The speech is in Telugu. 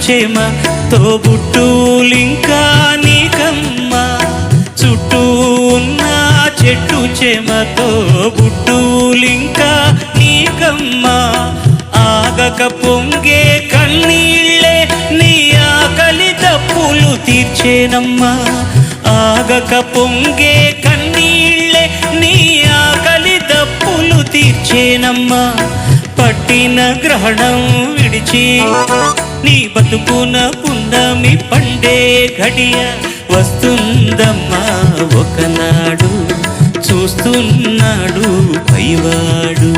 చెమ తోబుట్టులింకా నీకమ్మ చుట్టూ ఉన్న చెట్టు చెమ తోబుట్టులింకా నీకమ్మ ఆగక పొంగే కన్నీళ్ళే నీ ఆకలి తప్పులు తీర్చేనమ్మా ఆగక పొంగే కన్నీళ్ళే నీ ఆకలి తప్పులు తీర్చేనమ్మా పట్టిన గ్రహణం విడిచి నీ బతుకున పున్నమి పండే ఘడియ వస్తుందమ్మా ఒకనాడు చూస్తున్నాడు పైవాడు.